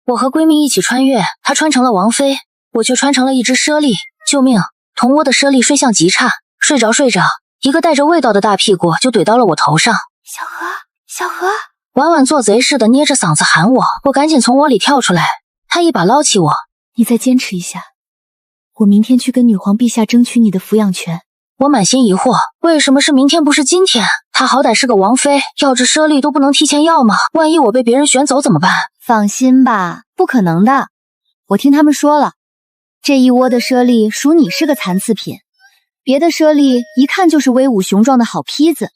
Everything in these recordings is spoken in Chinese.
我和闺蜜一起穿越，她穿成了王妃，我却穿成了一只猞猁。救命！同窝的猞猁睡相极差，睡着睡着，一个带着味道的大屁股就怼到了我头上。小何，小何！婉婉做贼似的捏着嗓子喊我，我赶紧从窝里跳出来。她一把捞起我，你再坚持一下，我明天去跟女皇陛下争取你的抚养权。我满心疑惑，为什么是明天不是今天？她好歹是个王妃，要治猞猁都不能提前要吗？万一我被别人选走怎么办？放心吧，不可能的。我听他们说了，这一窝的猞猁属你是个残次品，别的猞猁一看就是威武雄壮的好坯子，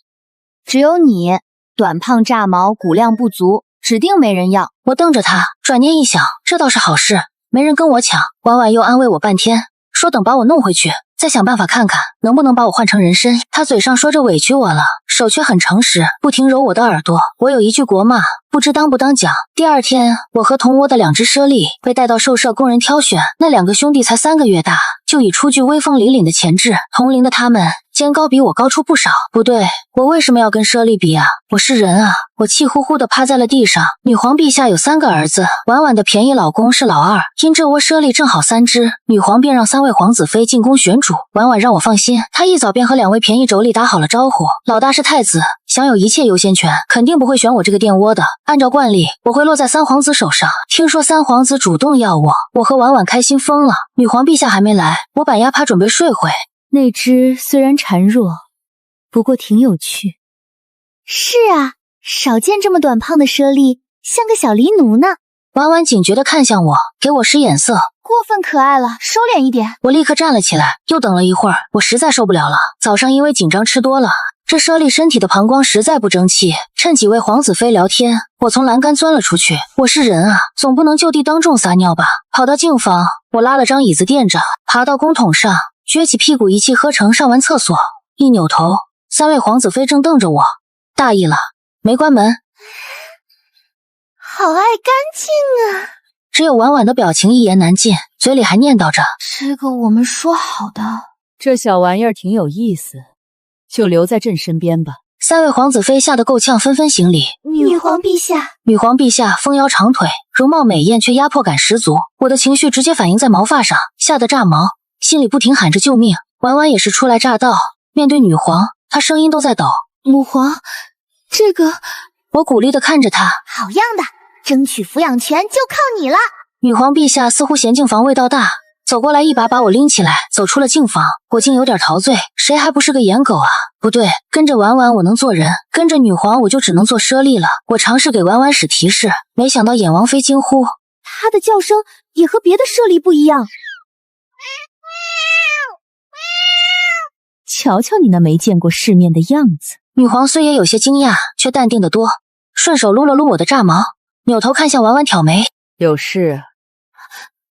只有你短胖炸毛，骨量不足，指定没人要。我瞪着他，转念一想，这倒是好事，没人跟我抢。婉婉又安慰我半天，说等把我弄回去，再想办法看看能不能把我换成人参。他嘴上说着委屈我了，手却很诚实，不停揉我的耳朵。我有一句国骂，不知当不当讲。第二天，我和同窝的2只猞猁被带到兽舍供人挑选。那2个兄弟才3个月大，就已初具威风凛凛的潜质。同龄的他们肩高比我高出不少。不对，我为什么要跟猞猁比啊？我是人啊！我气呼呼地趴在了地上。女皇陛下有3个儿子，婉婉的便宜老公是老二，因这窝猞猁正好3只，女皇便让3位皇子妃进宫选主。婉婉让我放心，她一早便和2位便宜妯娌打好了招呼。老大是太子，享有一切优先权，肯定不会选我这个电窝的。按照惯例，我会落在3皇子手上。听说3皇子主动要我，我和婉婉开心疯了。女皇陛下还没来，我板牙趴准备睡会。那只虽然孱弱，不过挺有趣。是啊，少见这么短胖的猞猁，像个小狸奴呢。婉婉警觉地看向我，给我使眼色。过分可爱了，收敛一点。我立刻站了起来，又等了一会儿，我实在受不了了。早上因为紧张吃多了，这猞猁身体的膀胱实在不争气。趁几位皇子妃聊天，我从栏杆钻了出去。我是人啊，总不能就地当众撒尿吧。跑到净房，我拉了张椅子垫着，爬到公桶上，撅起屁股一气呵成上完厕所。一扭头，3位皇子妃正瞪着我，大意了，没关门。好爱干净啊！只有婉婉的表情一言难尽，嘴里还念叨着：“这个我们说好的。”这小玩意儿挺有意思，就留在朕身边吧。3位皇子妃吓得够呛，纷纷行礼。女皇陛下。女皇陛下丰腰长腿，容貌美艳，却压迫感十足。我的情绪直接反映在毛发上，吓得炸毛，心里不停喊着救命。婉婉也是初来乍到，面对女皇，她声音都在抖。母皇，这个……我鼓励地看着她。好样的！争取抚养权就靠你了。女皇陛下似乎嫌净房味道大，走过来一把把我拎起来，走出了净房。我竟有点陶醉，谁还不是个颜狗啊？不对，跟着婉婉我能做人，跟着女皇我就只能做猞猁了。我尝试给婉婉使提示，没想到衍王妃惊呼，她的叫声也和别的猞猁不一样。瞧瞧你那没见过世面的样子。女皇虽也有些惊讶，却淡定得多，顺手撸了撸我的炸毛，扭头看向婉婉挑眉，有事？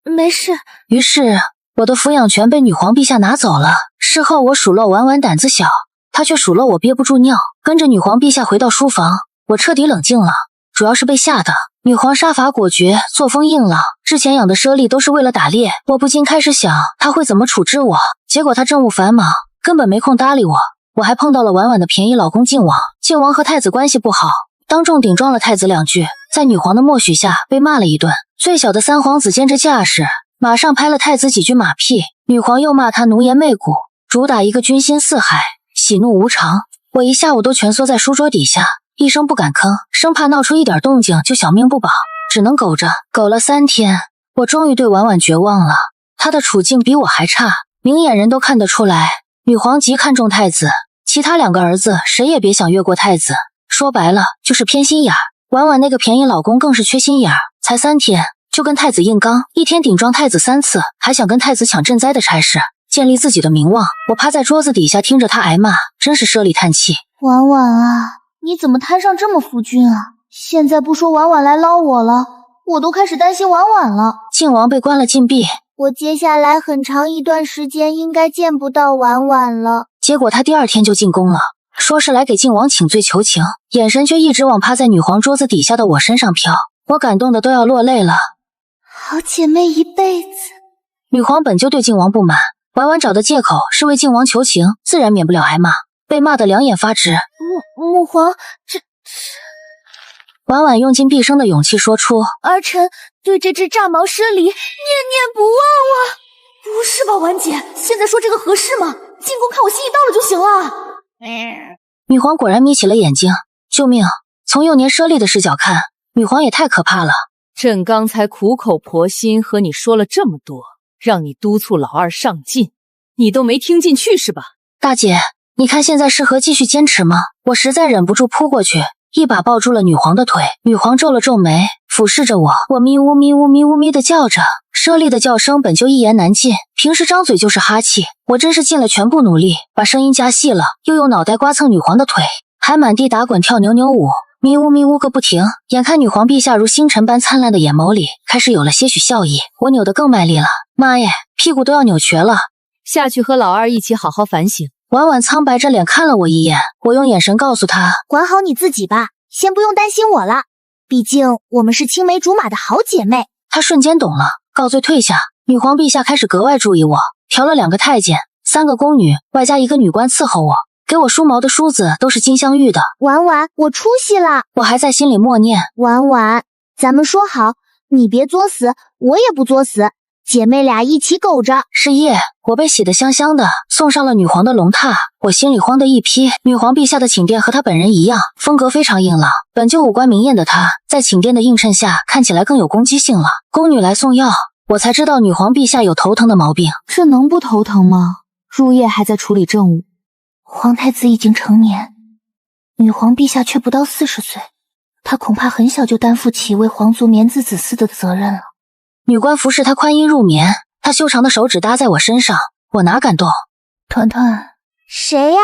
没事。于是我的抚养权被女皇陛下拿走了。事后我数落婉婉胆子小，她却数落我憋不住尿。跟着女皇陛下回到书房，我彻底冷静了，主要是被吓的。女皇杀伐果决，作风硬朗，之前养的猞猁都是为了打猎，我不禁开始想她会怎么处置我。结果她政务繁忙，根本没空搭理我。我还碰到了婉婉的便宜老公靖王，靖王和太子关系不好，当众顶撞了太子2句，在女皇的默许下被骂了一顿。最小的3皇子见这架势，马上拍了太子几句马屁，女皇又骂他奴颜媚骨，主打一个军心四海，喜怒无常。我一下午都蜷缩在书桌底下，一声不敢吭，生怕闹出一点动静就小命不保，只能苟着。苟了3天，我终于对婉婉绝望了。她的处境比我还差，明眼人都看得出来，女皇极看重太子，其他2个儿子谁也别想越过太子。说白了就是偏心眼儿。婉婉那个便宜老公更是缺心眼儿，才3天就跟太子硬刚，一天顶撞太子3次，还想跟太子抢赈灾的差事，建立自己的名望。我趴在桌子底下听着他挨骂，真是猞猁叹气。婉婉啊，你怎么摊上这么夫君啊？现在不说婉婉来捞我了，我都开始担心婉婉了。靖王被关了禁闭，我接下来很长一段时间应该见不到婉婉了。结果他第2天就进宫了，说是来给靖王请罪求情，眼神却一直往趴在女皇桌子底下的我身上飘。我感动的都要落泪了。好姐妹一辈子。女皇本就对靖王不满，婉婉找的借口是为靖王求情，自然免不了挨骂，被骂得两眼发直。母皇，这……婉婉用尽毕生的勇气说出：儿臣对这只炸毛猞猁念念不忘啊！不是吧，婉姐，现在说这个合适吗？进宫看我心意到了就行了。女皇果然眯起了眼睛，救命！从幼年猞猁的视角看，女皇也太可怕了。朕刚才苦口婆心和你说了这么多，让你督促老二上进，你都没听进去是吧？大姐，你看现在适合继续坚持吗？我实在忍不住扑过去，一把抱住了女皇的腿。女皇皱了皱眉，俯视着我，我咪呜咪呜咪呜咪的叫着。猞猁的叫声本就一言难尽，平时张嘴就是哈气，我真是尽了全部努力，把声音加细了，又用脑袋刮蹭女皇的腿，还满地打滚跳扭扭舞，咪呜咪呜个不停。眼看女皇陛下如星辰般灿烂的眼眸里开始有了些许笑意，我扭得更卖力了。妈耶，屁股都要扭瘸了！下去和老二一起好好反省。婉婉苍白着脸看了我一眼，我用眼神告诉她，管好你自己吧，先不用担心我了，毕竟我们是青梅竹马的好姐妹。她瞬间懂了，告罪退下。女皇陛下开始格外注意我，调了2个太监，3个宫女，外加1个女官伺候我，给我梳毛的梳子都是金镶玉的。婉婉，我出息了。我还在心里默念，婉婉，咱们说好，你别作死，我也不作死，姐妹俩一起苟着。是夜，我被洗得香香的，送上了女皇的龙榻。我心里慌得一批。女皇陛下的寝殿和她本人一样，风格非常硬朗，本就五官明艳的她，在寝殿的映衬下看起来更有攻击性了。宫女来送药，我才知道女皇陛下有头疼的毛病。这能不头疼吗？入夜还在处理政务。皇太子已经成年，女皇陛下却不到40岁，她恐怕很小就担负起为皇族绵子子嗣的责任了。女官服侍她宽衣入眠，她修长的手指搭在我身上，我哪敢动。团团，谁呀？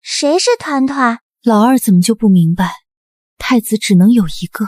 谁是团团？老二怎么就不明白，太子只能有一个？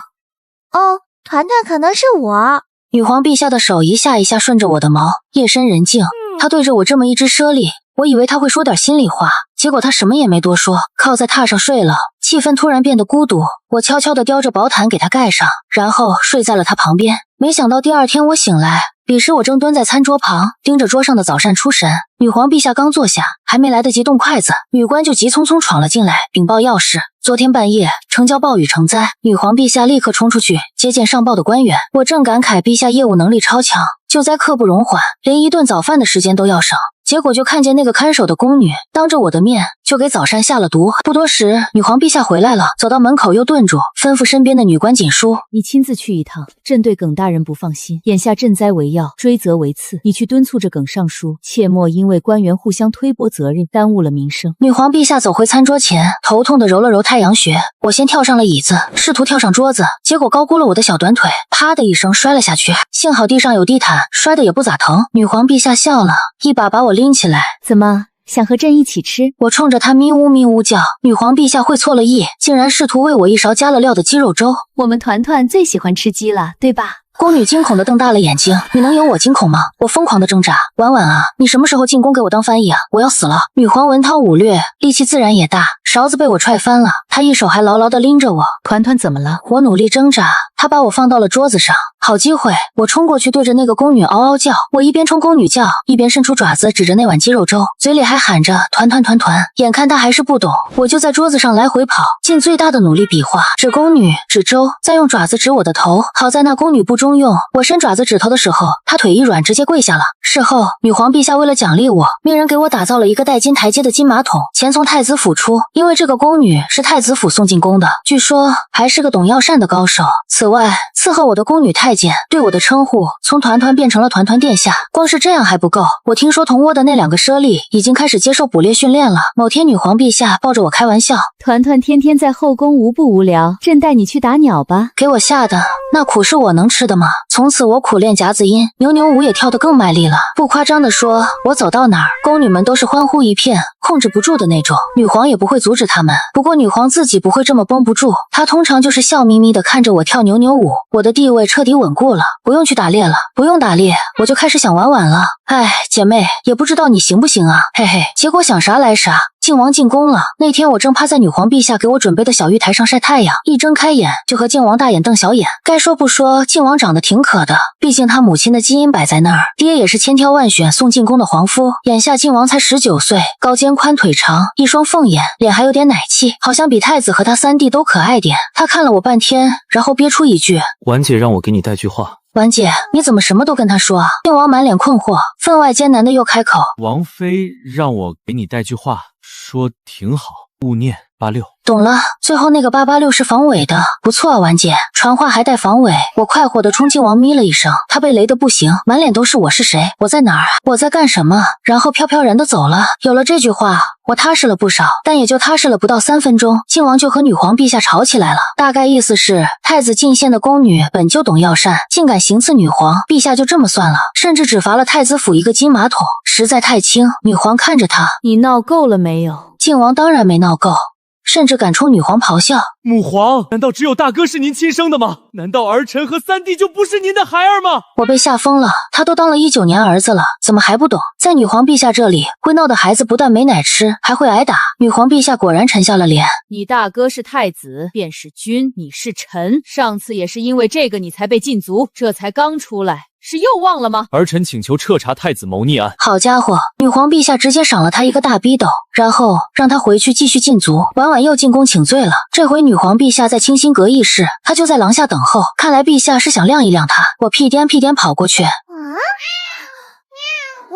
哦，团团可能是我。女皇陛下的手一下一下顺着我的毛，夜深人静，她对着我这么一只猞猁，我以为她会说点心里话，结果她什么也没多说，靠在榻上睡了。气氛突然变得孤独，我悄悄地叼着薄毯给她盖上，然后睡在了她旁边。没想到第二天我醒来，彼时我正蹲在餐桌旁，盯着桌上的早膳出神。女皇陛下刚坐下，还没来得及动筷子，女官就急匆匆闯了进来，禀报要事。昨天半夜，城郊暴雨成灾，女皇陛下立刻冲出去接见上报的官员。我正感慨陛下业务能力超强，救灾刻不容缓，连一顿早饭的时间都要省。结果就看见那个看守的宫女当着我的面就给早膳下了毒。不多时，女皇陛下回来了，走到门口又顿住，吩咐身边的女官紧书：“你亲自去一趟，朕对耿大人不放心。眼下赈灾为要，追责为次，你去敦促着耿尚书，切莫因为官员互相推拨责任，耽误了民生。”女皇陛下走回餐桌前，头痛地揉了揉太阳穴。我先跳上了椅子，试图跳上桌子，结果高估了我的小短腿，啪的一声摔了下去。幸好地上有地毯，摔得也不咋疼。女皇陛下笑了，一把把我拎起来。怎么，想和朕一起吃？我冲着她咪呜咪呜叫。女皇陛下会错了意，竟然试图喂我一勺加了料的鸡肉粥。我们团团最喜欢吃鸡了，对吧？宫女惊恐地瞪大了眼睛，你能有我惊恐吗？我疯狂地挣扎，婉婉啊，你什么时候进宫给我当翻译啊？我要死了！女皇文韬武略，力气自然也大，勺子被我踹翻了，她一手还牢牢地拎着我。团团怎么了？我努力挣扎，她把我放到了桌子上。好机会，我冲过去对着那个宫女嗷嗷叫。我一边冲宫女叫，一边伸出爪子指着那碗鸡肉粥，嘴里还喊着团团团团。眼看她还是不懂，我就在桌子上来回跑，尽最大的努力比划，指宫女，指粥，再用爪子指我的头。好在那宫女不中用，我伸爪子指头的时候，她腿一软，直接跪下了。事后，女皇陛下为了奖励我，命人给我打造了一个带金台阶的金马桶，钱从太子府出，因为这个宫女是太子府送进宫的，据说还是个懂药膳的高手。此外，伺候我的宫女太监对我的称呼从团团变成了团团殿下。光是这样还不够，我听说同窝的那2个猞猁已经开始接受捕猎训练了。某天女皇陛下抱着我开玩笑，团团天天在后宫无不无聊，朕带你去打鸟吧。给我吓的，那苦是我能吃的吗？从此我苦练夹子音，扭扭舞也跳得更卖力了。不夸张地说，我走到哪儿，宫女们都是欢呼一片，控制不住的那种。女皇也不会阻止他们，不过女皇自己不会这么绷不住，她通常就是笑眯眯地看着我跳扭扭舞。我的地位彻底稳固了，不用去打猎了，不用打猎，我就开始想玩玩了。哎，姐妹，也不知道你行不行啊，嘿嘿。结果想啥来啥，靖王进宫了。那天我正趴在女皇陛下给我准备的小玉台上晒太阳，一睁开眼就和靖王大眼瞪小眼。该说不说，靖王长得挺可的，毕竟他母亲的基因摆在那儿，爹也是千挑万选送进宫的皇夫。眼下靖王才19岁，高肩宽腿长，一双凤眼，脸还有点奶气，好像比太子和他3弟都可爱点。他看了我半天，然后憋出一句：“婉姐让我给你带句话。”婉姐，你怎么什么都跟他说啊？靖王满脸困惑，分外艰难的又开口：王妃让我给你带句话，说挺好，勿念86。懂了，最后那个886是防伪的，不错啊，婉姐，传话还带防伪。我快活的冲靖王咪了一声，他被雷的不行，满脸都是我是谁，我在哪儿，我在干什么，然后飘飘然的走了。有了这句话，我踏实了不少，但也就踏实了不到3分钟，靖王就和女皇陛下吵起来了。大概意思是，太子进献的宫女本就懂药膳，竟敢行刺女皇，陛下就这么算了，甚至只罚了太子府一个金马桶，实在太轻。女皇看着他，你闹够了没有？靖王当然没闹够，甚至敢冲女皇咆哮：母皇，难道只有大哥是您亲生的吗？难道儿臣和三弟就不是您的孩儿吗？我被吓疯了，他都当了19年儿子了，怎么还不懂？在女皇陛下这里，会闹的孩子不但没奶吃，还会挨打。女皇陛下果然沉下了脸。你大哥是太子，便是君，你是臣。上次也是因为这个你才被禁足，这才刚出来，是又忘了吗？儿臣请求彻查太子谋逆案。好家伙，女皇陛下直接赏了他一个大逼斗，然后让他回去继续禁足。婉婉又进宫请罪了，这回女皇陛下在清心阁议事，她就在廊下等候。看来陛下是想晾一晾她。我屁颠屁颠跑过去，婉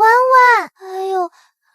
婉，哎呦，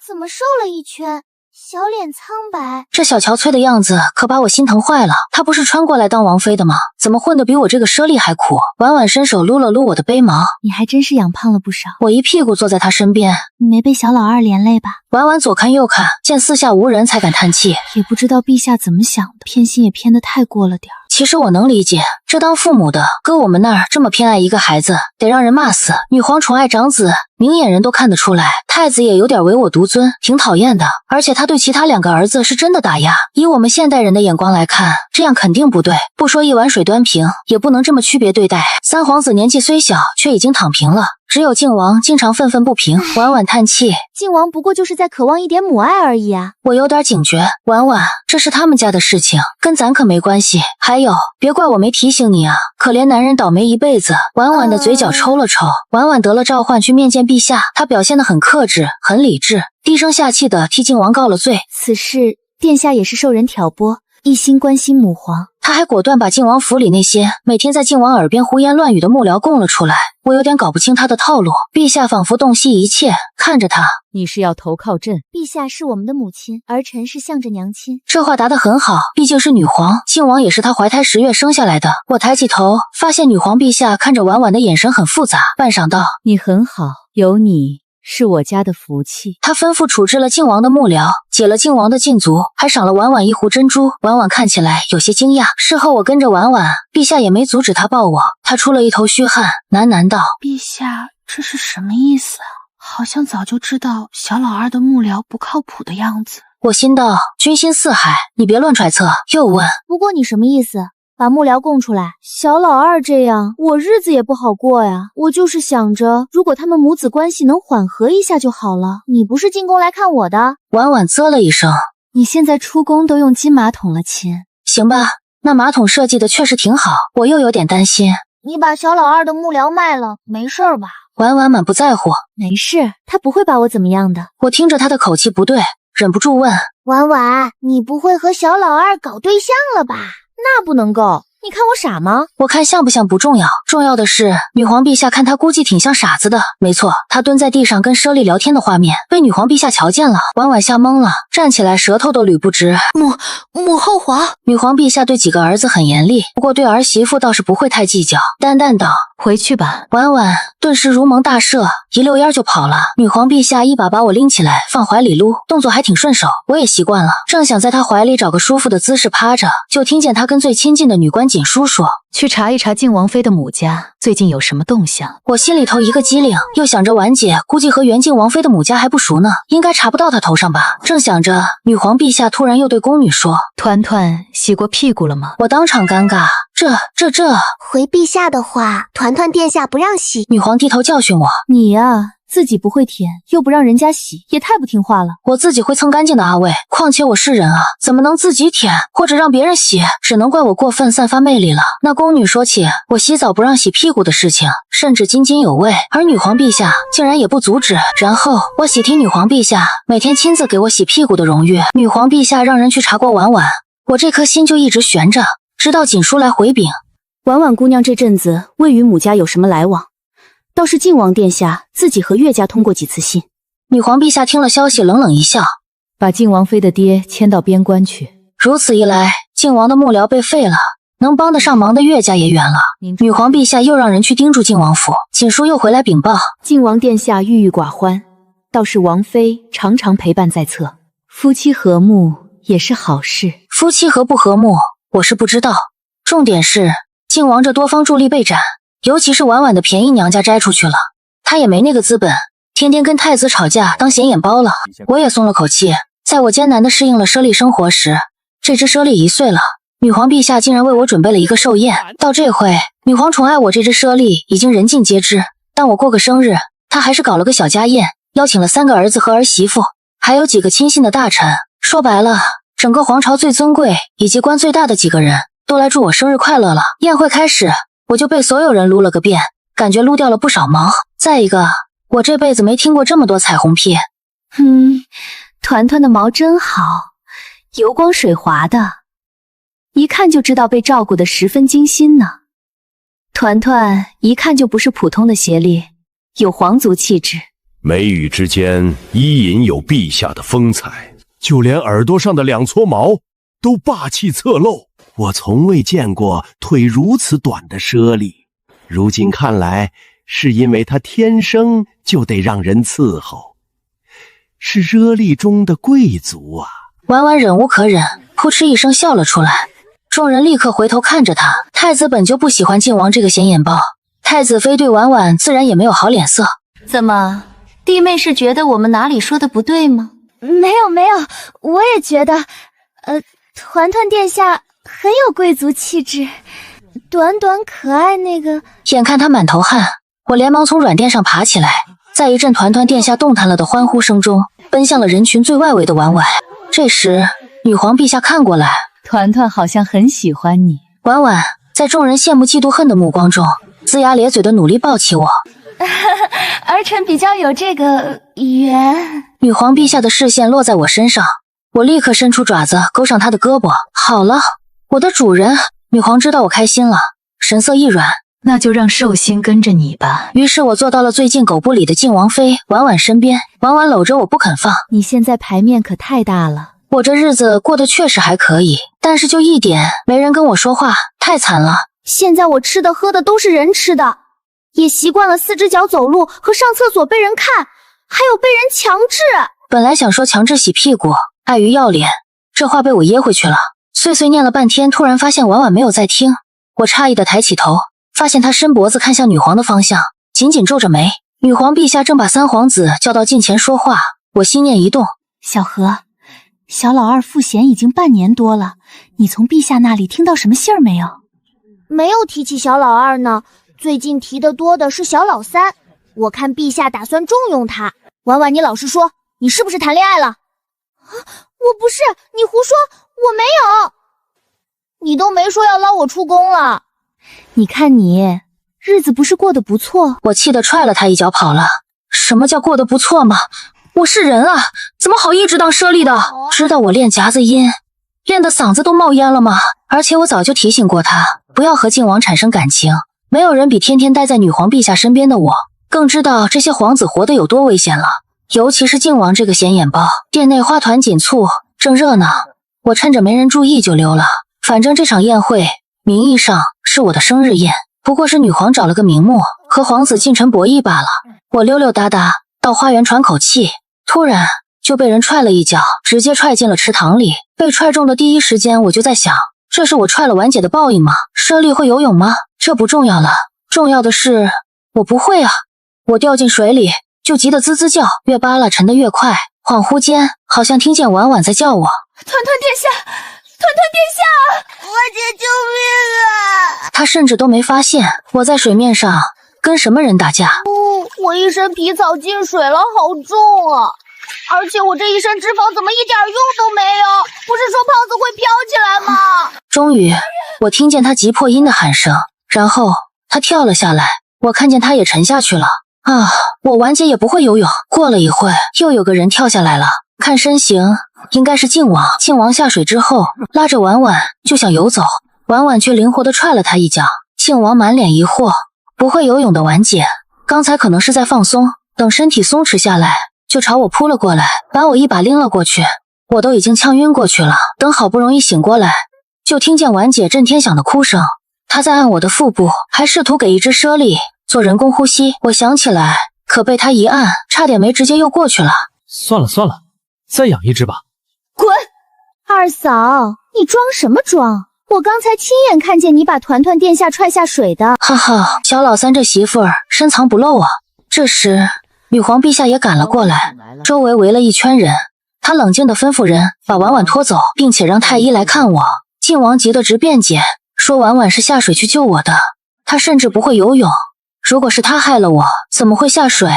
怎么瘦了一圈？小脸苍白，这小憔悴的样子可把我心疼坏了。她不是穿过来当王妃的吗？怎么混得比我这个猞猁还苦？婉婉伸手撸了撸我的背毛，你还真是养胖了不少。我一屁股坐在她身边，你没被小老二连累吧？婉婉左看右看，见四下无人，才敢叹气。也不知道陛下怎么想的，偏心也偏得太过了点儿。其实我能理解，这当父母的搁我们那儿这么偏爱一个孩子，得让人骂死。女皇宠爱长子，明眼人都看得出来。太子也有点唯我独尊，挺讨厌的。而且他对其他2个儿子是真的打压。以我们现代人的眼光来看，这样肯定不对。不说一碗水端平，也不能这么区别对待。三皇子年纪虽小，却已经躺平了。只有靖王经常愤愤不平，婉婉叹气。靖王不过就是在渴望一点母爱而已啊。我有点警觉，婉婉，这是他们家的事情，跟咱可没关系。还有，别怪我没提醒你啊，可怜男人倒霉一辈子。婉婉的嘴角抽了抽。婉婉得了召唤去面见陛下，她表现得很克制，很理智，低声下气的替靖王告了罪。此事殿下也是受人挑拨，一心关心母皇。他还果断把靖王府里那些每天在靖王耳边胡言乱语的幕僚供了出来。我有点搞不清他的套路。陛下仿佛洞悉一切，看着他，你是要投靠朕？陛下是我们的母亲，儿臣是向着娘亲。这话答得很好，毕竟是女皇，靖王也是她怀胎10月生下来的。我抬起头，发现女皇陛下看着婉婉的眼神很复杂，半晌道：你很好，有你是我家的福气。他吩咐处置了靖王的幕僚，解了靖王的禁足，还赏了婉婉一壶珍珠。婉婉看起来有些惊讶。事后我跟着婉婉，陛下也没阻止他抱我。他出了一头虚汗，喃喃道：陛下，这是什么意思啊？好像早就知道小老二的幕僚不靠谱的样子。我心道：君心似海，你别乱揣测。又问：不过你什么意思？把幕僚供出来，小老二这样，我日子也不好过呀。我就是想着，如果他们母子关系能缓和一下就好了。你不是进宫来看我的？婉婉啧了一声。你现在出宫都用金马桶了，亲。行吧，那马桶设计的确实挺好，我又有点担心。你把小老二的幕僚卖了，没事吧？婉婉满不在乎。没事，他不会把我怎么样的。我听着他的口气不对，忍不住问：婉婉，你不会和小老二搞对象了吧？那不能够，你看我傻吗？我看像不像不重要，重要的是女皇陛下看他估计挺像傻子的。没错，他蹲在地上跟猞猁聊天的画面被女皇陛下瞧见了。婉婉吓懵了，站起来舌头都捋不直。母后皇。女皇陛下对几个儿子很严厉，不过对儿媳妇倒是不会太计较，淡淡道：回去吧。婉婉顿时如蒙大赦，一溜烟就跑了。女皇陛下一把把我拎起来放怀里撸，动作还挺顺手，我也习惯了。正想在她怀里找个舒服的姿势趴着，就听见她跟最亲近的女官锦书说：去查一查靖王妃的母家最近有什么动向。我心里头一个机灵，又想着婉姐估计和原靖王妃的母家还不熟呢，应该查不到她头上吧。正想着，女皇陛下突然又对宫女说：团团洗过屁股了吗？我当场尴尬，这回陛下的话，团团殿下不让洗。女皇低头教训我：你呀，自己不会舔，又不让人家洗，也太不听话了。我自己会蹭干净的阿卫，况且我是人啊，怎么能自己舔或者让别人洗？只能怪我过分散发魅力了。那宫女说起我洗澡不让洗屁股的事情，甚至津津有味，而女皇陛下竟然也不阻止。然后我喜提女皇陛下每天亲自给我洗屁股的荣誉。女皇陛下让人去查过婉婉，我这颗心就一直悬着，直到锦书来回禀。婉婉姑娘这阵子未与母家有什么来往，倒是靖王殿下自己和岳家通过几次信。女皇陛下听了消息，冷冷一笑，把靖王妃的爹迁到边关去。如此一来，靖王的幕僚被废了，能帮得上忙的岳家也远了。女皇陛下又让人去叮嘱靖王府，锦书又回来禀报，靖王殿下郁郁寡欢，倒是王妃常常陪伴在侧，夫妻和睦也是好事。夫妻和不和睦，我是不知道。重点是靖王这多方助力被斩，尤其是婉婉的便宜娘家摘出去了，他也没那个资本，天天跟太子吵架当显眼包了。我也松了口气，在我艰难地适应了奢丽生活时，这只奢丽1岁了，女皇陛下竟然为我准备了一个寿宴。到这回，女皇宠爱我这只奢丽已经人尽皆知。当我过个生日，她还是搞了个小家宴，邀请了3个儿子和儿媳妇，还有几个亲信的大臣。说白了，整个皇朝最尊贵以及官最大的几个人都来祝我生日快乐了。宴会开始，我就被所有人撸了个遍，感觉撸掉了不少毛。再一个，我这辈子没听过这么多彩虹屁。团团的毛真好，油光水滑的，一看就知道被照顾得十分精心呢。团团一看就不是普通的邪力，有皇族气质。眉宇之间依隐有陛下的风采，就连耳朵上的2撮毛都霸气侧漏。我从未见过腿如此短的猞猁，如今看来是因为她天生就得让人伺候，是猞猁中的贵族啊。婉婉忍无可忍，扑哧一声笑了出来。众人立刻回头看着他。太子本就不喜欢靖王这个显眼包，太子妃对婉婉自然也没有好脸色。怎么，弟妹是觉得我们哪里说的不对吗？没有，我也觉得，团团殿下很有贵族气质，短短可爱那个。眼看他满头汗，我连忙从软垫上爬起来，在一阵团团殿下动弹了的欢呼声中，奔向了人群最外围的婉婉。这时，女皇陛下看过来，团团好像很喜欢你。婉婉在众人羡慕嫉妒恨的目光中，龇牙咧嘴的努力抱起我。儿臣比较有这个缘。女皇陛下的视线落在我身上，我立刻伸出爪子勾上她的胳膊。好了，我的主人。女皇知道我开心了，神色一软，那就让寿星跟着你吧。于是我坐到了最近狗不理的靖王妃婉婉身边，婉婉搂着我不肯放。你现在牌面可太大了。我这日子过得确实还可以，但是就一点没人跟我说话，太惨了。现在我吃的喝的都是人吃的，也习惯了4只脚走路和上厕所被人看，还有被人强制。本来想说强制洗屁股，碍于要脸，这话被我噎回去了。碎碎念了半天，突然发现婉婉没有在听。我诧异的抬起头，发现她伸脖子看向女皇的方向，紧紧皱着眉。女皇陛下正把3皇子叫到近前说话。我心念一动，小何，小老二赋闲已经半年多了，你从陛下那里听到什么信儿没有？没有提起小老二呢，最近提的多的是小老三。我看陛下打算重用他。婉婉，你老实说，你是不是谈恋爱了？我不是，你胡说，我没有。你都没说要捞我出宫了。你看你，日子不是过得不错？我气得踹了他一脚跑了。什么叫过得不错吗？我是人啊，怎么好一直当猞猁的？知道我练夹子音，练得嗓子都冒烟了吗？而且我早就提醒过他，不要和靖王产生感情。没有人比天天待在女皇陛下身边的我，更知道这些皇子活得有多危险了。尤其是靖王这个显眼包。殿内花团锦簇，正热闹，我趁着没人注意就溜了。反正这场宴会名义上是我的生日宴，不过是女皇找了个名目，和皇子近臣博弈罢了。我溜溜达达到花园喘口气，突然就被人踹了一脚，直接踹进了池塘里。被踹中的第一时间，我就在想，这是我踹了婉姐的报应吗？猞猁会游泳吗？这不重要了，重要的是我不会啊！我掉进水里就急得滋滋叫，越扒拉沉得越快。恍惚间，好像听见婉婉在叫我：“团团殿下，团团殿下，婉姐救命啊！”她甚至都没发现我在水面上跟什么人打架。我一身皮草进水了，好重啊！而且我这一身脂肪怎么一点用都没有？不是说胖子会飘起来吗？终于，我听见他急迫音的喊声，然后他跳了下来，我看见他也沉下去了。啊，我婉姐也不会游泳。过了一会，又有个人跳下来了，看身形应该是靖王。靖王下水之后，拉着婉婉就想游走，婉婉却灵活地踹了他一脚。靖王满脸疑惑，不会游泳的婉姐，刚才可能是在放松，等身体松弛下来，就朝我扑了过来，把我一把拎了过去。我都已经呛晕过去了，等好不容易醒过来，就听见婉姐震天响的哭声，她在按我的腹部，还试图给一只猞猁做人工呼吸。我想起来，可被她一按，差点没直接又过去了。算了算了，再养一只吧。滚！二嫂，你装什么装？我刚才亲眼看见你把团团殿下踹下水的。哈哈，小老三这媳妇儿深藏不露啊。这时，女皇陛下也赶了过来，周围围了一圈人。她冷静地吩咐人把婉婉拖走，并且让太医来看我。靖王急得直辩解，说婉婉是下水去救我的，她甚至不会游泳。如果是她害了我，怎么会下水？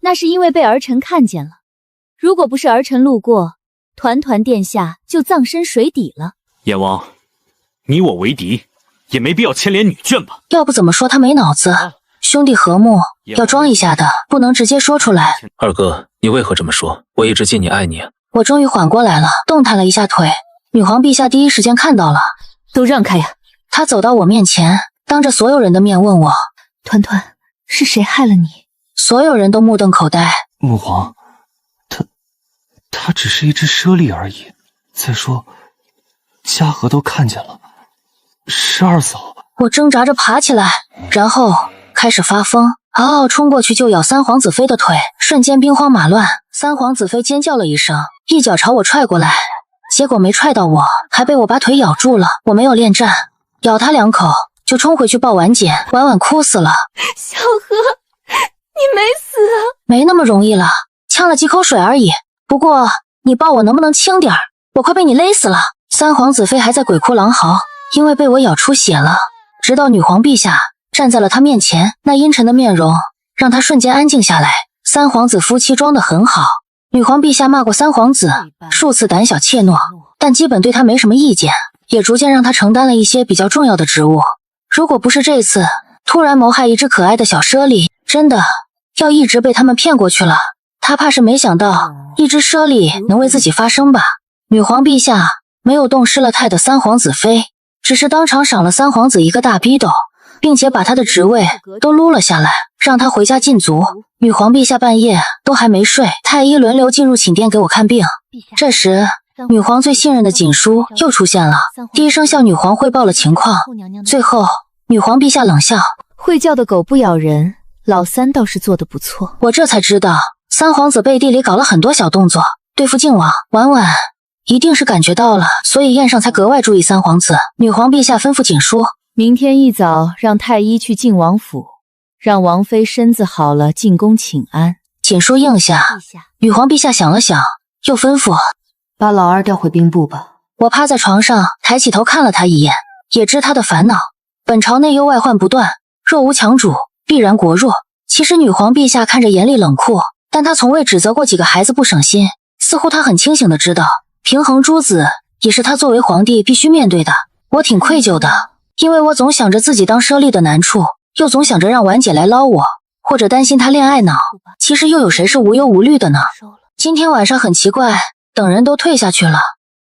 那是因为被儿臣看见了。如果不是儿臣路过，团团殿下就葬身水底了。阎王，你我为敌，也没必要牵连女眷吧？要不怎么说他没脑子？兄弟和睦要装一下的，不能直接说出来。二哥，你为何这么说？我一直敬你爱你。我终于缓过来了，动弹了一下腿。女皇陛下第一时间看到了，都让开呀！她走到我面前，当着所有人的面问我：团团，是谁害了你？所有人都目瞪口呆。母皇，他只是一只猞猁而已。再说，嘉禾都看见了，是二嫂。我挣扎着爬起来，然后开始发疯，嗷嗷冲过去就咬三皇子妃的腿，瞬间兵荒马乱。三皇子妃尖叫了一声，一脚朝我踹过来，结果没踹到我，还被我把腿咬住了。我没有恋战，咬他2口就冲回去抱婉姐，婉婉哭死了。小禾，你没死啊？没那么容易了，呛了几口水而已。不过你抱我能不能轻点儿？我快被你勒死了。三皇子妃还在鬼哭狼嚎，因为被我咬出血了。直到女皇陛下站在了他面前，那阴沉的面容让他瞬间安静下来。三皇子夫妻装得很好，女皇陛下骂过三皇子数次胆小怯懦，但基本对他没什么意见，也逐渐让他承担了一些比较重要的职务。如果不是这次突然谋害一只可爱的小猞猁，真的要一直被他们骗过去了。他怕是没想到一只猞猁能为自己发声吧。女皇陛下没有动失了态的三皇子妃，只是当场赏了三皇子一个大逼斗，并且把他的职位都撸了下来，让他回家禁足。女皇陛下半夜都还没睡，太医轮流进入寝殿给我看病。这时女皇最信任的锦书又出现了，低声向女皇汇报了情况。最后女皇陛下冷笑，会叫的狗不咬人，老三倒是做得不错。我这才知道三皇子背地里搞了很多小动作，对付靖王。婉婉一定是感觉到了，所以宴上才格外注意三皇子。女皇陛下吩咐锦书，明天一早让太医去靖王府，让王妃身子好了进宫请安。锦书应下。女皇陛下想了想，又吩咐把老二调回兵部吧。我趴在床上抬起头看了他一眼，也知他的烦恼。本朝内忧外患不断，若无强主必然国弱。其实女皇陛下看着严厉冷酷，但她从未指责过几个孩子不省心，似乎她很清醒的知道平衡诸子也是她作为皇帝必须面对的。我挺愧疚的，因为我总想着自己当猞猁的难处，又总想着让婉姐来捞我，或者担心她恋爱脑。其实又有谁是无忧无虑的呢？今天晚上很奇怪，等人都退下去了，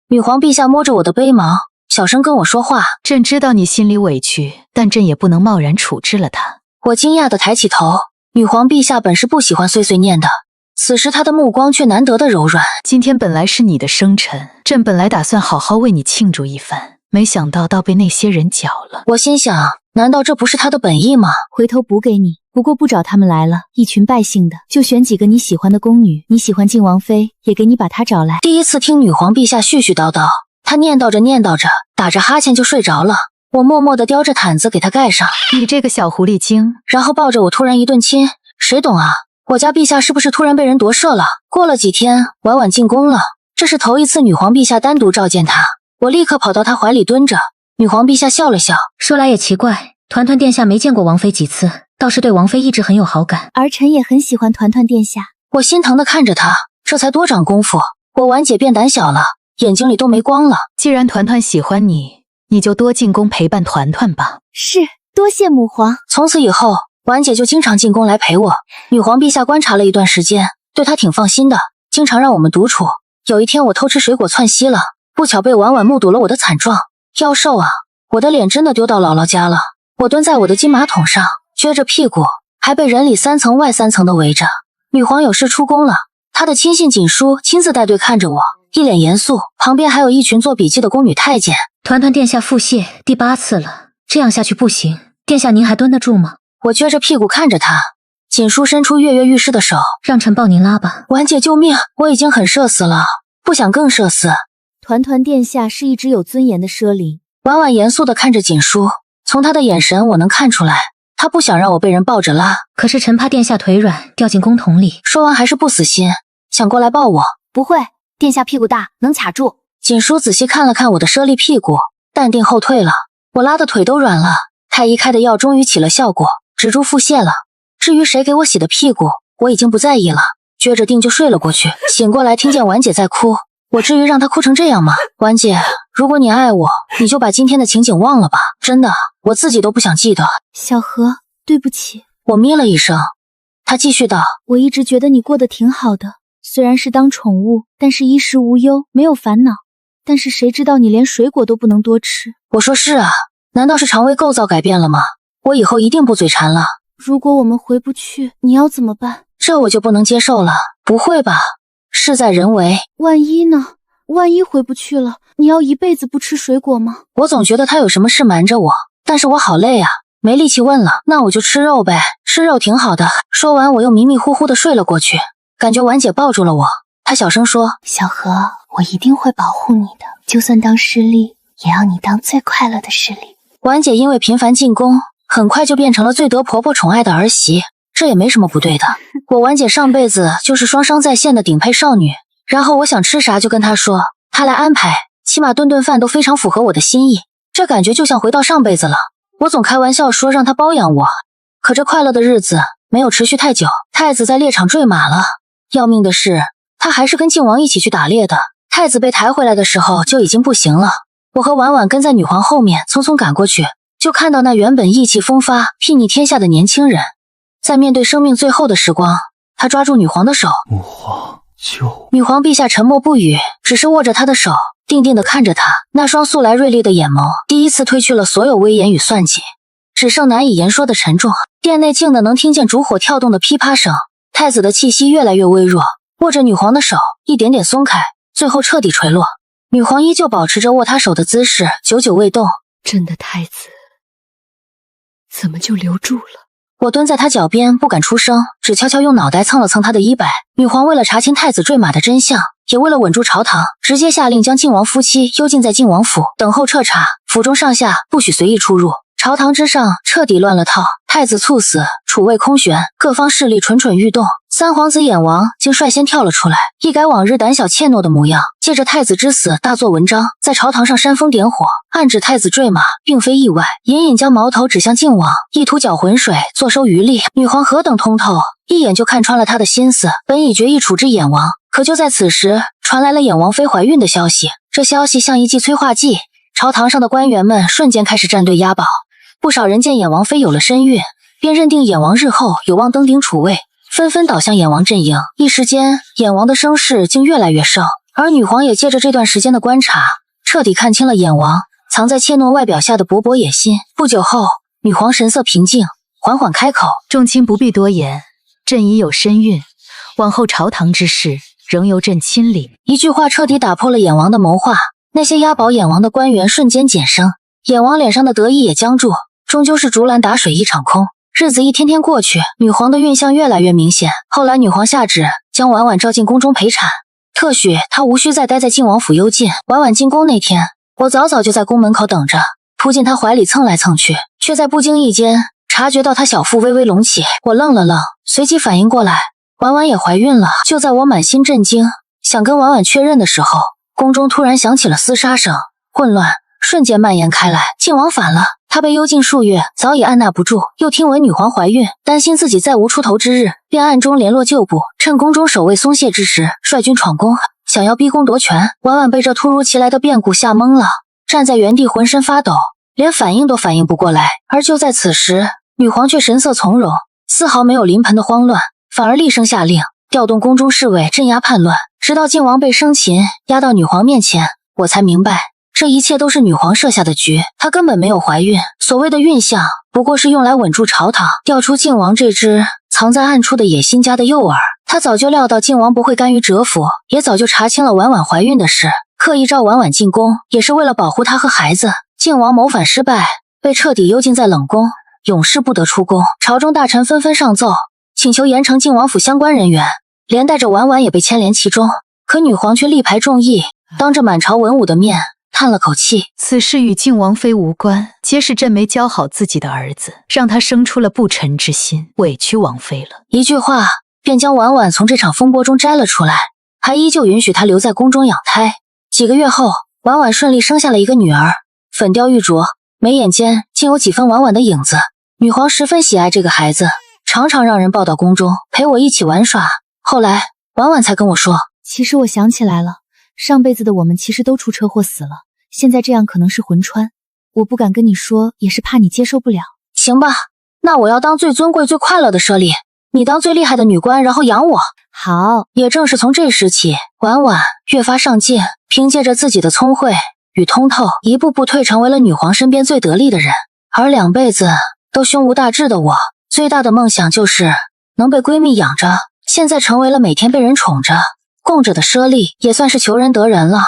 女皇陛下摸着我的背毛，小声跟我说话。朕知道你心里委屈，但朕也不能贸然处置了他。我惊讶地抬起头，女皇陛下本是不喜欢碎碎念的，此时她的目光却难得的柔软。今天本来是你的生辰，朕本来打算好好为你庆祝一番，没想到倒被那些人搅了。我心想，难道这不是他的本意吗？回头补给你，不过不找他们来了，一群败兴的，就选几个你喜欢的宫女，你喜欢靖王妃，也给你把她找来。第一次听女皇陛下絮絮叨叨，她念叨着念叨着，打着哈欠就睡着了。我默默地叼着毯子给她盖上。你这个小狐狸精，然后抱着我突然一顿亲。谁懂啊，我家陛下是不是突然被人夺舍了？过了几天，婉婉进宫了，这是头一次女皇陛下单独召见她。我立刻跑到她怀里蹲着。女皇陛下笑了笑，说来也奇怪，团团殿下没见过王妃几次，倒是对王妃一直很有好感。儿臣也很喜欢团团殿下。我心疼地看着她，这才多长功夫，我婉姐变胆小了，眼睛里都没光了。既然团团喜欢你，你就多进宫陪伴团团吧。是，多谢母皇。从此以后，婉姐就经常进宫来陪我。女皇陛下观察了一段时间，对她挺放心的，经常让我们独处。有一天我偷吃水果窜稀了，不巧被婉婉目睹了我的惨状。妖兽啊，我的脸真的丢到姥姥家了。我蹲在我的金马桶上，撅着屁股，还被人里3层外3层的围着。女皇有事出宫了，她的亲信锦书亲自带队看着我，一脸严肃，旁边还有一群做笔记的宫女太监。团团殿下腹泻第8次了，这样下去不行，殿下您还蹲得住吗？我撅着屁股看着他，锦书伸出跃跃欲试的手，让臣抱您拉吧。婉姐救命，我已经很社死了，不想更社死。团团殿下是一只有尊严的奢灵。婉婉严肃地看着锦书，从他的眼神我能看出来，他不想让我被人抱着拉。可是臣怕殿下腿软掉进宫桶里。说完还是不死心，想过来抱我。不会，殿下屁股大，能卡住。锦书仔细看了看我的猞猁屁股，淡定后退了。我拉的腿都软了，太医开的药终于起了效果，止住腹泻了。至于谁给我洗的屁股，我已经不在意了，撅着腚就睡了过去。醒过来听见婉姐在哭，我至于让她哭成这样吗？婉姐，如果你爱我，你就把今天的情景忘了吧，真的，我自己都不想记得。小何，对不起。我咩了一声。她继续道，我一直觉得你过得挺好的，虽然是当宠物，但是衣食无忧，没有烦恼。但是谁知道你连水果都不能多吃。我说是啊，难道是肠胃构造改变了吗？我以后一定不嘴馋了。如果我们回不去，你要怎么办？这我就不能接受了。不会吧？事在人为。万一呢？万一回不去了，你要一辈子不吃水果吗？我总觉得他有什么事瞒着我，但是我好累啊，没力气问了。那我就吃肉呗，吃肉挺好的。说完我又迷迷糊糊的睡了过去，感觉婉姐抱住了我，她小声说，小何，我一定会保护你的，就算当势力，也要你当最快乐的势力。婉姐因为频繁进宫，很快就变成了最得婆婆宠爱的儿媳，这也没什么不对的。我婉姐上辈子就是双商在线的顶配少女，然后我想吃啥就跟她说，她来安排，起码顿顿饭都非常符合我的心意，这感觉就像回到上辈子了。我总开玩笑说让她包养我，可这快乐的日子没有持续太久，太子在猎场坠马了。要命的是，他还是跟靖王一起去打猎的，太子被抬回来的时候就已经不行了。我和婉婉跟在女皇后面匆匆赶过去，就看到那原本意气风发、睥睨天下的年轻人，在面对生命最后的时光，他抓住女皇的手。母皇救！女皇陛下沉默不语，只是握着他的手，定定地看着他，那双素来锐利的眼眸第一次褪去了所有威严与算计，只剩难以言说的沉重。殿内静得能听见烛火跳动的噼啪声，太子的气息越来越微弱，握着女皇的手一点点松开，最后彻底垂落。女皇依旧保持着握他手的姿势，久久未动。朕的太子怎么就留住了？我蹲在他脚边不敢出声，只悄悄用脑袋蹭了蹭他的衣摆。女皇为了查清太子坠马的真相，也为了稳住朝堂，直接下令将靖王夫妻幽禁在靖王府，等候彻查，府中上下不许随意出入。朝堂之上彻底乱了套，太子猝死，储位空悬，各方势力蠢蠢欲动。三皇子衍王竟率先跳了出来，一改往日胆小怯懦的模样，借着太子之死大做文章，在朝堂上煽风点火，暗指太子坠马并非意外，隐隐将矛头指向靖王，意图搅浑水，坐收渔利。女皇何等通透，一眼就看穿了他的心思，本已决意处置衍王，可就在此时传来了衍王妃怀孕的消息。这消息像一剂催化剂，朝堂上的官员们瞬间开始站队押宝。不少人见衍王妃有了身孕，便认定衍王日后有望登顶储位，纷纷倒向衍王阵营。一时间，衍王的声势竟越来越盛。而女皇也借着这段时间的观察，彻底看清了衍王藏在怯懦外表下的勃勃野心。不久后，女皇神色平静，缓缓开口：“众卿不必多言，朕已有身孕，往后朝堂之事仍由朕亲领。”一句话彻底打破了衍王的谋划，那些押宝衍王的官员瞬间减声，衍王脸上的得意也僵住。终究是竹篮打水一场空。日子一天天过去，女皇的孕象越来越明显。后来女皇下旨将婉婉召进宫中陪产，特许她无需再待在靖王府幽禁。婉婉进宫那天，我早早就在宫门口等着，扑进她怀里蹭来蹭去，却在不经意间察觉到她小腹微微隆起。我愣了愣，随即反应过来，婉婉也怀孕了。就在我满心震惊，想跟婉婉确认的时候，宫中突然响起了厮杀声，混乱瞬间蔓延开来。靖王反了，他被幽禁数月，早已按捺不住，又听闻女皇怀孕，担心自己再无出头之日，便暗中联络旧部，趁宫中守卫松懈之时，率军闯宫，想要逼宫夺权。婉婉被这突如其来的变故吓懵了，站在原地浑身发抖，连反应都反应不过来。而就在此时，女皇却神色从容，丝毫没有临盆的慌乱，反而厉声下令，调动宫中侍卫镇压叛乱，直到靖王被生擒押到女皇面前，我才明白这一切都是女皇设下的局，她根本没有怀孕。所谓的孕象，不过是用来稳住朝堂，调出靖王这只藏在暗处的野心家的诱饵。她早就料到靖王不会甘于蛰伏，也早就查清了婉婉怀孕的事，刻意召婉婉进宫，也是为了保护她和孩子。靖王谋反失败，被彻底幽禁在冷宫，永世不得出宫。朝中大臣纷纷上奏，请求严惩靖王府相关人员，连带着婉婉也被牵连其中。可女皇却力排众议，当着满朝文武的面叹了口气，此事与靖王妃无关，皆是朕没教好自己的儿子，让他生出了不臣之心，委屈王妃了。一句话便将婉婉从这场风波中摘了出来，还依旧允许她留在宫中养胎。几个月后，婉婉顺利生下了一个女儿，粉雕玉琢，眉眼间竟有几分婉婉的影子。女皇十分喜爱这个孩子，常常让人抱到宫中陪我一起玩耍。后来婉婉才跟我说，其实我想起来了，上辈子的我们其实都出车祸死了，现在这样可能是魂穿，我不敢跟你说，也是怕你接受不了。行吧，那我要当最尊贵最快乐的舍利，你当最厉害的女官，然后养我。好。也正是从这时起，婉婉越发上进，凭借着自己的聪慧与通透，一步步蜕成为了女皇身边最得力的人。而两辈子都胸无大志的我，最大的梦想就是能被闺蜜养着，现在成为了每天被人宠着供着的舍利，也算是求人得人了。